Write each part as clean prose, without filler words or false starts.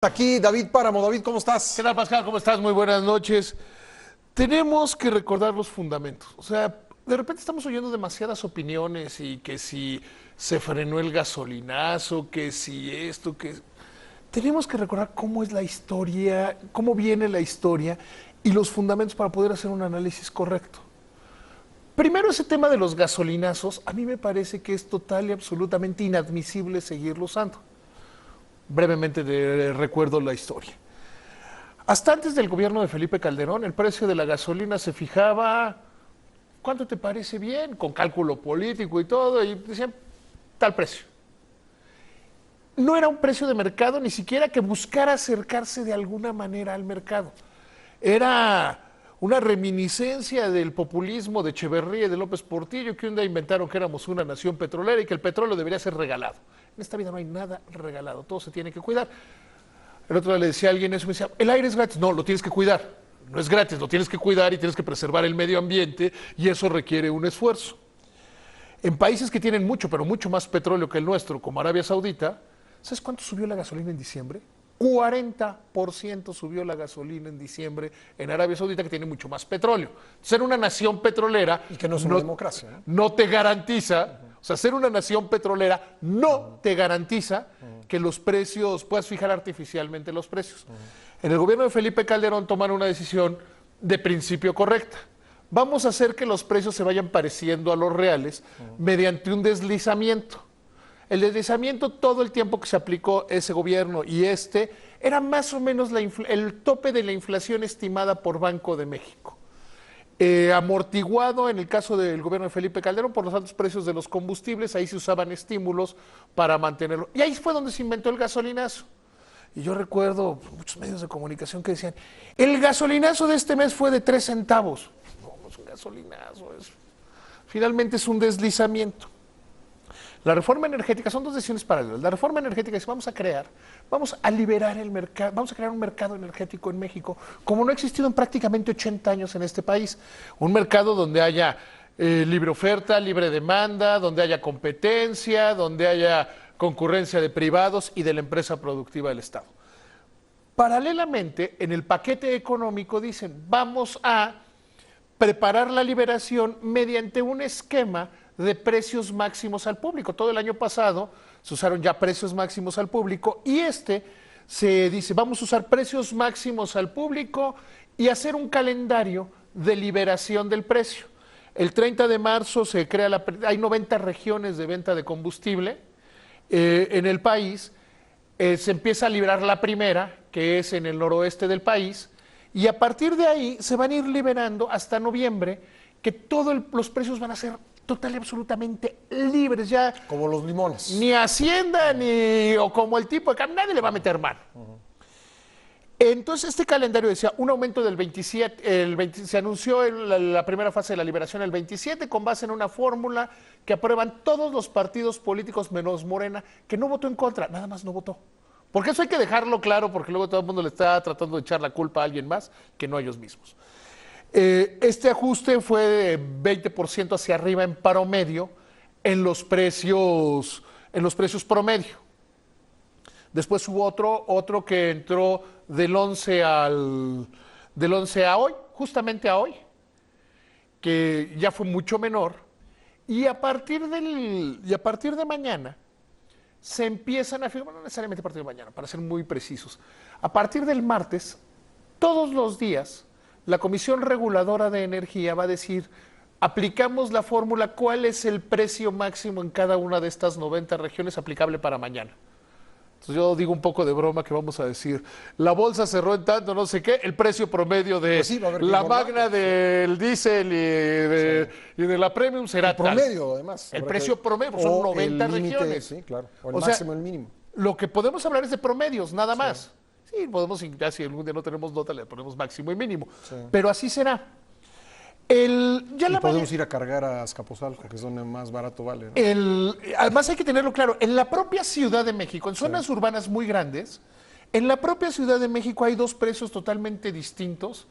Aquí David Páramo. David, ¿cómo estás? ¿Qué tal, Pascal? ¿Cómo estás? Muy buenas noches. Tenemos que recordar los fundamentos. O sea, de repente estamos oyendo demasiadas opiniones y que si se frenó el gasolinazo, que si esto, que... Tenemos que recordar cómo es la historia, cómo viene la historia y los fundamentos para poder hacer un análisis correcto. Primero, ese tema de los gasolinazos, a mí me parece que es total y absolutamente inadmisible seguirlo usando. Brevemente recuerdo la historia. Hasta antes del gobierno de Felipe Calderón, el precio de la gasolina se fijaba, ¿cuánto te parece bien? Con cálculo político y todo, y decían, tal precio. No era un precio de mercado, ni siquiera que buscara acercarse de alguna manera al mercado. Era una reminiscencia del populismo de Echeverría y de López Portillo, que un día inventaron que éramos una nación petrolera y que el petróleo debería ser regalado. En esta vida no hay nada regalado, todo se tiene que cuidar. El otro día le decía a alguien eso, me decía, el aire es gratis. No, lo tienes que cuidar. No es gratis, lo tienes que cuidar y tienes que preservar el medio ambiente y eso requiere un esfuerzo. En países que tienen mucho, pero mucho más petróleo que el nuestro, como Arabia Saudita, ¿sabes cuánto subió la gasolina en diciembre? 40% subió la gasolina en diciembre en Arabia Saudita, que tiene mucho más petróleo. Ser una nación petrolera... Y que no es una democracia, ¿no? No te garantiza, o sea, ser una nación petrolera no te garantiza que los precios, puedas fijar artificialmente los precios. En el gobierno de Felipe Calderón tomaron una decisión de principio correcta. Vamos a hacer que los precios se vayan pareciendo a los reales mediante un deslizamiento. El deslizamiento, todo el tiempo que se aplicó ese gobierno y era más o menos el tope de la inflación estimada por Banco de México. Amortiguado en el caso del gobierno de Felipe Calderón por los altos precios de los combustibles, ahí se usaban estímulos para mantenerlo. Y ahí fue donde se inventó el gasolinazo. Y yo recuerdo muchos medios de comunicación que decían, el gasolinazo de este mes fue de 3 centavos. No es un gasolinazo, finalmente es un deslizamiento. La reforma energética, son dos decisiones paralelas. La reforma energética es vamos a liberar el mercado, vamos a crear un mercado energético en México, como no ha existido en prácticamente 80 años en este país. Un mercado donde haya libre oferta, libre demanda, donde haya competencia, donde haya concurrencia de privados y de la empresa productiva del Estado. Paralelamente, en el paquete económico dicen, vamos a preparar la liberación mediante un esquema de precios máximos al público. Todo el año pasado se usaron ya precios máximos al público y se dice, vamos a usar precios máximos al público y hacer un calendario de liberación del precio. El 30 de marzo se crea hay 90 regiones de venta de combustible en el país. Se empieza a liberar la primera, que es en el noroeste del país, y a partir de ahí se van a ir liberando hasta noviembre, que todos los precios van a ser total y absolutamente libres. Ya como los limones. Ni Hacienda, o como el tipo de cambio, nadie le va a meter mano. Entonces, este calendario decía un aumento del 27, se anunció en la primera fase de la liberación el 27, con base en una fórmula que aprueban todos los partidos políticos menos Morena, que no votó en contra, nada más no votó. Porque eso hay que dejarlo claro, porque luego todo el mundo le está tratando de echar la culpa a alguien más que no a ellos mismos. Este ajuste fue de 20% hacia arriba en promedio en los precios promedio. Después hubo otro que entró del 11 a hoy, justamente a hoy, que ya fue mucho menor, y a partir de mañana se empiezan a firmar, no necesariamente a partir de mañana, para ser muy precisos, a partir del martes, todos los días, la Comisión Reguladora de Energía va a decir, aplicamos la fórmula, ¿cuál es el precio máximo en cada una de estas 90 regiones aplicable para mañana? Entonces yo digo un poco de broma que vamos a decir, la bolsa cerró en tanto, no sé qué, el precio promedio de la magna del diésel y de la premium será tal. El promedio, además. El precio promedio, pues son 90 regiones. Sí, claro. O el máximo, el mínimo. Lo que podemos hablar es de promedios, nada más. Sí, podemos, ya si algún día no tenemos nota, le ponemos máximo y mínimo. Sí. Pero así será. Podemos ir a cargar a Azcapotzalco, que es donde más barato vale, ¿no? Además hay que tenerlo claro, en la propia Ciudad de México, en zonas urbanas muy grandes, en la propia Ciudad de México hay dos precios totalmente distintos.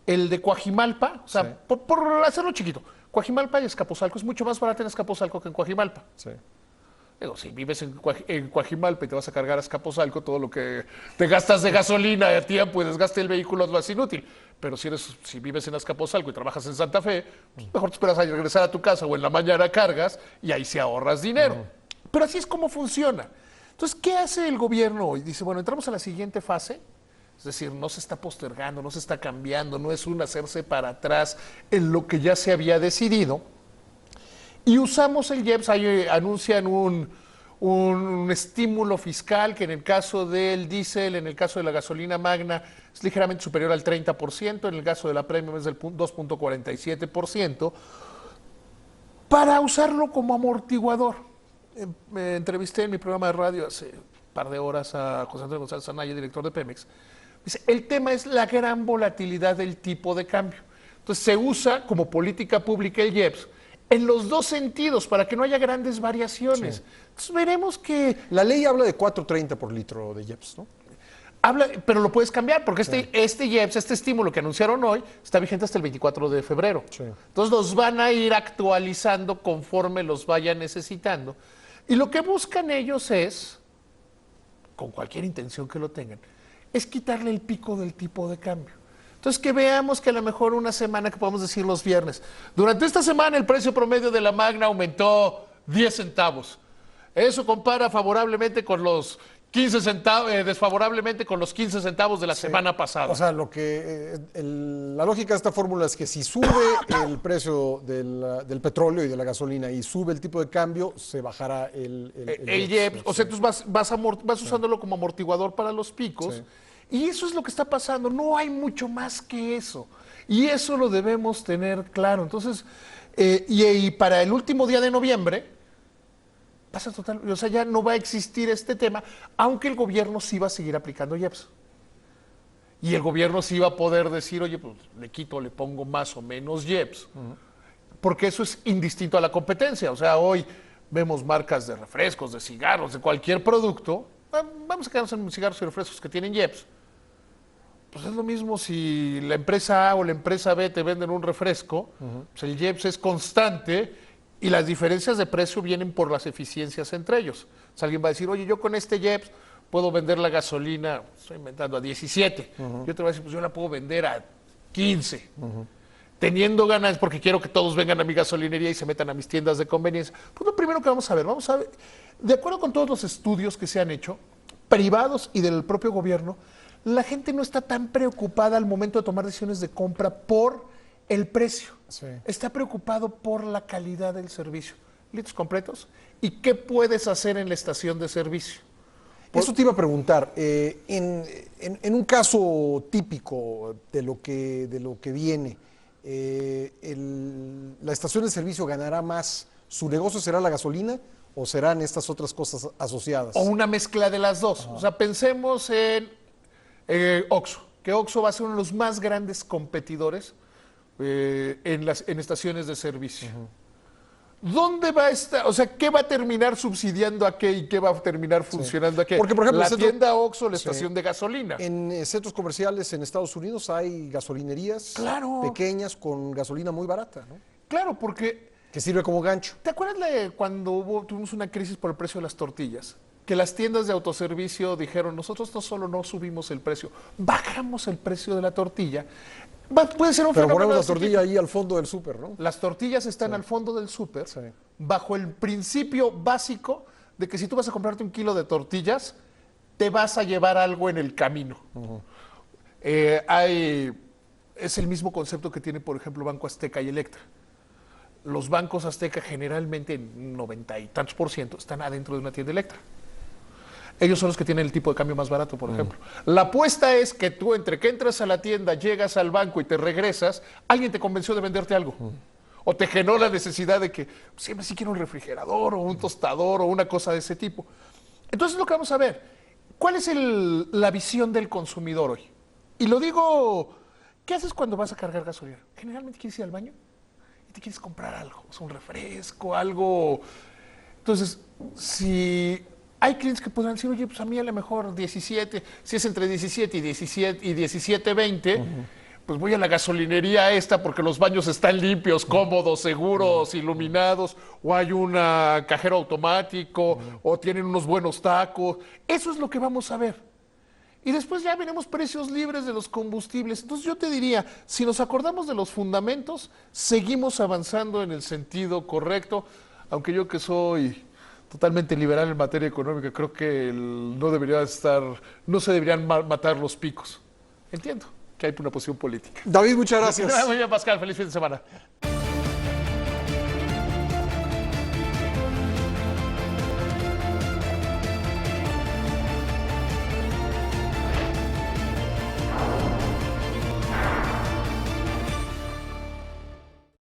El de Coajimalpa, o sea, por hacerlo chiquito, Coajimalpa y Azcapotzalco es mucho más barato en Azcapotzalco que en Coajimalpa. Sí. Digo, si vives en Coajimalpa y te vas a cargar a Azcapotzalco, todo lo que te gastas de gasolina, a tiempo y desgaste el vehículo lo hace inútil. Pero si vives en Azcapotzalco y trabajas en Santa Fe, pues mejor te esperas a regresar a tu casa o en la mañana cargas y ahí sí ahorras dinero. Pero así es como funciona. Entonces, ¿qué hace el gobierno hoy? Dice, bueno, entramos a la siguiente fase. Es decir, no se está postergando, no se está cambiando, no es un hacerse para atrás en lo que ya se había decidido. Y usamos el IEPS, ahí anuncian un estímulo fiscal que en el caso del diésel, en el caso de la gasolina magna, es ligeramente superior al 30%, en el caso de la premium es del 2.47%, para usarlo como amortiguador. Me entrevisté en mi programa de radio hace un par de horas a José Antonio González Anaya, director de Pemex. Dice, el tema es la gran volatilidad del tipo de cambio. Entonces se usa como política pública el IEPS en los dos sentidos, para que no haya grandes variaciones. Sí. Entonces veremos que... La ley habla de 4.30 por litro de IEPS, ¿no? Pero lo puedes cambiar, porque este IEPS, este estímulo que anunciaron hoy, está vigente hasta el 24 de febrero. Sí. Entonces los van a ir actualizando conforme los vayan necesitando. Y lo que buscan ellos es, con cualquier intención que lo tengan, es quitarle el pico del tipo de cambio. Entonces, que veamos que a lo mejor una semana, que podemos decir los viernes, durante esta semana el precio promedio de la magna aumentó 10 centavos. Eso compara favorablemente con los 15 centavos, desfavorablemente con los 15 centavos de la semana pasada. O sea, la lógica de esta fórmula es que si sube el precio del petróleo y de la gasolina y sube el tipo de cambio, se bajará el IEPS. O sea, tú vas usándolo como amortiguador para los picos. Sí. Y eso es lo que está pasando. No hay mucho más que eso. Y eso lo debemos tener claro. Entonces, y para el último día de noviembre, pasa total, o sea, ya no va a existir este tema, aunque el gobierno sí va a seguir aplicando IEPS. Y el gobierno sí va a poder decir, oye, pues le quito, le pongo más o menos IEPS. Porque eso es indistinto a la competencia. O sea, hoy vemos marcas de refrescos, de cigarros, de cualquier producto. Vamos a quedarnos en cigarros y refrescos que tienen IEPS. Pues es lo mismo si la empresa A o la empresa B te venden un refresco, pues el IEPS es constante y las diferencias de precio vienen por las eficiencias entre ellos. O sea, alguien va a decir, oye, yo con este IEPS puedo vender la gasolina, estoy inventando, a 17. Yo te voy a decir, pues yo la puedo vender a 15. Teniendo ganas, porque quiero que todos vengan a mi gasolinería y se metan a mis tiendas de conveniencia. Pues lo primero que vamos a ver, de acuerdo con todos los estudios que se han hecho, privados y del propio gobierno, la gente no está tan preocupada al momento de tomar decisiones de compra por el precio. Sí. Está preocupado por la calidad del servicio. Litros completos. ¿Y qué puedes hacer en la estación de servicio? Eso te iba a preguntar. En un caso típico de lo que viene, ¿la estación de servicio ganará más? ¿Su negocio será la gasolina o serán estas otras cosas asociadas? O una mezcla de las dos. O sea, pensemos en Oxxo, que Oxxo va a ser uno de los más grandes competidores en estaciones de servicio. ¿Dónde va a estar? O sea, ¿qué va a terminar subsidiando a qué y qué va a terminar funcionando a qué? Porque, por ejemplo, la tienda Oxxo, la estación de gasolina. En centros comerciales en Estados Unidos hay gasolinerías pequeñas con gasolina muy barata, ¿no? Claro, porque... Que sirve como gancho. ¿Te acuerdas de cuando tuvimos una crisis por el precio de las tortillas? Que las tiendas de autoservicio dijeron, nosotros no solo no subimos el precio, bajamos el precio de la tortilla. Puede ser un Pero fenómeno ponemos la de tortilla ahí al fondo del súper, ¿no? Las tortillas están al fondo del súper, bajo el principio básico de que si tú vas a comprarte 1 kilo de tortillas, te vas a llevar algo en el camino. Es el mismo concepto que tiene, por ejemplo, Banco Azteca y Electra. Los bancos Azteca generalmente, en 90 y tantos %, están adentro de una tienda Electra. Ellos son los que tienen el tipo de cambio más barato, por ejemplo. La apuesta es que tú, entre que entras a la tienda, llegas al banco y te regresas, alguien te convenció de venderte algo. O te generó la necesidad de que siempre sí quiero un refrigerador o un tostador o una cosa de ese tipo. Entonces lo que vamos a ver, ¿cuál es la visión del consumidor hoy? Y lo digo, ¿qué haces cuando vas a cargar gasolina? Generalmente quieres ir al baño y te quieres comprar algo, o sea, un refresco, algo. Entonces, si hay clientes que podrán decir, oye, pues a mí a lo mejor 17, si es entre 17 y 17, 20, pues voy a la gasolinería esta porque los baños están limpios, cómodos, seguros, iluminados, o hay un cajero automático, o tienen unos buenos tacos. Eso es lo que vamos a ver. Y después ya veremos precios libres de los combustibles. Entonces yo te diría, si nos acordamos de los fundamentos, seguimos avanzando en el sentido correcto, aunque yo que soy totalmente liberal en materia económica, creo que no se deberían matar los picos. Entiendo que hay una posición política. David, muchas gracias. Muy bien, Pascal, feliz fin de semana.